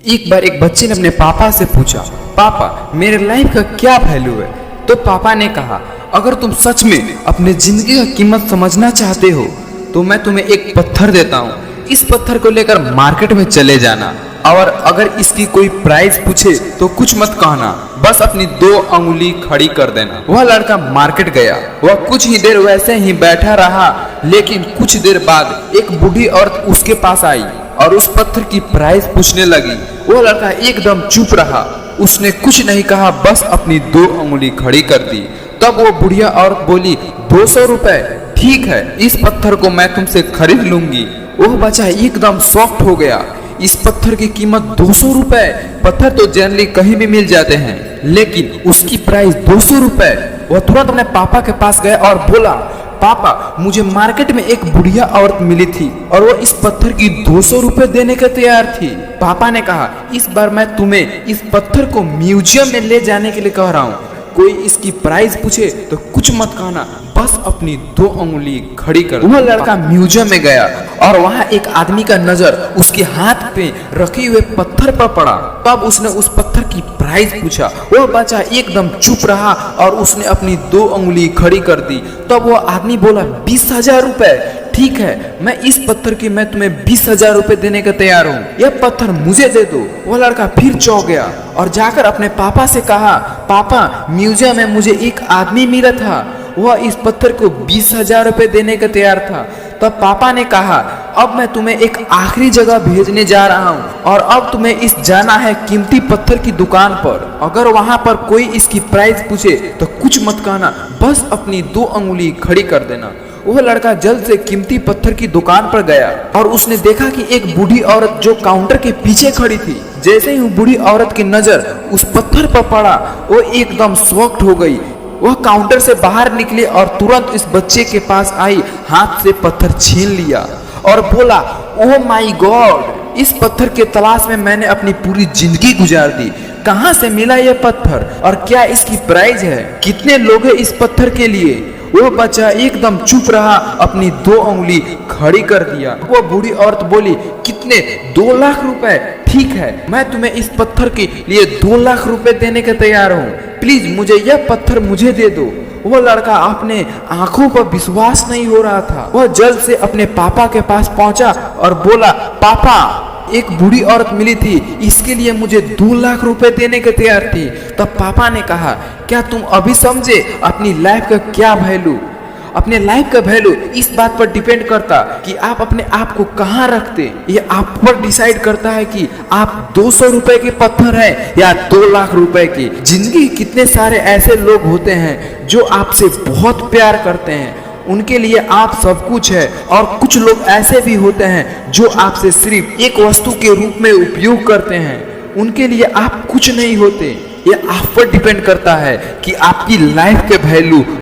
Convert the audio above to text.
एक बार एक बच्चे ने अपने पापा से पूछा, पापा मेरे लाइफ का क्या वैल्यू है। तो पापा ने कहा, अगर तुम सच में अपने जिंदगी का कीमत समझना चाहते हो तो मैं तुम्हें एक पत्थर देता हूँ। इस पत्थर को लेकर मार्केट में चले जाना और अगर इसकी कोई प्राइस पूछे तो कुछ मत कहना, बस अपनी 2 अंगुली खड़ी कर देना। वह लड़का मार्केट गया। वह कुछ ही देर वैसे ही बैठा रहा, लेकिन कुछ देर बाद एक बूढ़ी औरत उसके पास आई और उस पत्थर की प्राइस पूछने लगी। वह लड़का एकदम चुप रहा, उसने कुछ नहीं कहा, बस अपनी 2 अंगुली खड़ी कर दी। तब वो बुढ़िया औरत बोली, 200 रुपए, ठीक है, इस पत्थर को मैं तुमसे खरीद लूंगी। वह बच्चा एकदम शॉक्ड हो गया। इस पत्थर की कीमत 200 रुपए। पत्थर तो जनरली कहीं भी मिल जाते हैं, लेकिन उसकी प्राइस 200 रुपए। वह तुरंत अपने पापा के पास गया और बोला, पापा मुझे मार्केट में एक बुढ़िया औरत मिली थी और वो इस पत्थर की 200 रुपए देने के तैयार थी। पापा ने कहा, इस बार मैं तुम्हें इस पत्थर को म्यूजियम में ले जाने के लिए कह रहा हूँ। कोई इसकी प्राइस पूछे तो कुछ मत कहना, बस अपनी 2 अंगुली खड़ी कर। वह लड़का म्यूजियम में गया और वहाँ एक आदमी का नजर उसके हाथ पे रखे हुए पत्थर पर पड़ा। तब उसने उस पत्थर की प्राइस पूछा। वह बच्चा एकदम चुप रहा और उसने अपनी 2 अंगुली खड़ी कर दी। तब वह आदमी बोला, 20,000 रुपए, ठीक है, मैं इस पत्थर की मैं तुम्हें 20,000 रुपए देने का तैयार हूँ, यह पत्थर मुझे दे दो। वह लड़का फिर चौंक गया और जाकर अपने पापा से कहा, पापा म्यूजियम में मुझे एक आदमी मिला था, वह इस पत्थर को 20,000 रुपए देने का तैयार था। तब पापा ने कहा, अब मैं तुम्हें एक आखिरी जगह भेजने जा रहा हूँ और अब तुम्हें इस जाना है कीमती पत्थर की दुकान पर। अगर वहाँ पर कोई इसकी प्राइस पूछे तो कुछ मत कहना, बस अपनी 2 अंगुली खड़ी कर देना। वह लड़का जल्द से कीमती पत्थर की दुकान पर गया और उसने देखा कि एक बूढ़ी औरत जो काउंटर के पीछे खड़ी थी। जैसे ही बूढ़ी औरत की नजर उस पत्थर पर पड़ा, वो एकदम शॉक्ड हो गई। वह काउंटर से बाहर निकली और तुरंत इस बच्चे के पास आई, हाथ से पत्थर छीन लिया और बोला, ओह माय गॉड, इस पत्थर के तलाश में मैंने अपनी पूरी जिंदगी गुजार दी। कहाँ से मिला यह पत्थर और क्या इसकी प्राइस है? कितने लोग हैं इस पत्थर के लिए? वो बच्चा एकदम चुप रहा, अपनी 2 अंगुली खड़ी कर दिया। वो बूढ़ी औरत बोली, कितने? 2 लाख रुपए, ठीक है, मैं तुम्हें इस पत्थर के लिए 2 लाख रुपए देने के तैयार हूँ, प्लीज मुझे यह पत्थर मुझे दे दो। वो लड़का अपने आंखों पर विश्वास नहीं हो रहा था। वह जल्द से अपने पापा के पास पहुंचा और बोला, पापा एक बूढ़ी औरत मिली थी, इसके लिए मुझे 2 लाख रुपए देने के तैयार थी। तब पापा ने कहा, क्या तुम अभी समझे अपनी लाइफ का क्या वैल्यू? अपने लाइफ का वैल्यू इस बात पर डिपेंड करता कि आप अपने आप को कहाँ रखते। ये आप पर डिसाइड करता है कि आप 200 रुपए के पत्थर हैं या 2 लाख रुपए के। जिंदगी कितने सारे ऐसे लोग होते हैं जो आपसे बहुत प्यार करते हैं, उनके लिए आप सब कुछ है, और कुछ लोग ऐसे भी होते हैं जो आपसे सिर्फ एक वस्तु के रूप में उपयोग करते हैं, उनके लिए आप कुछ नहीं होते। ये आप पर डिपेंड करता है कि आपकी लाइफ के वैल्यू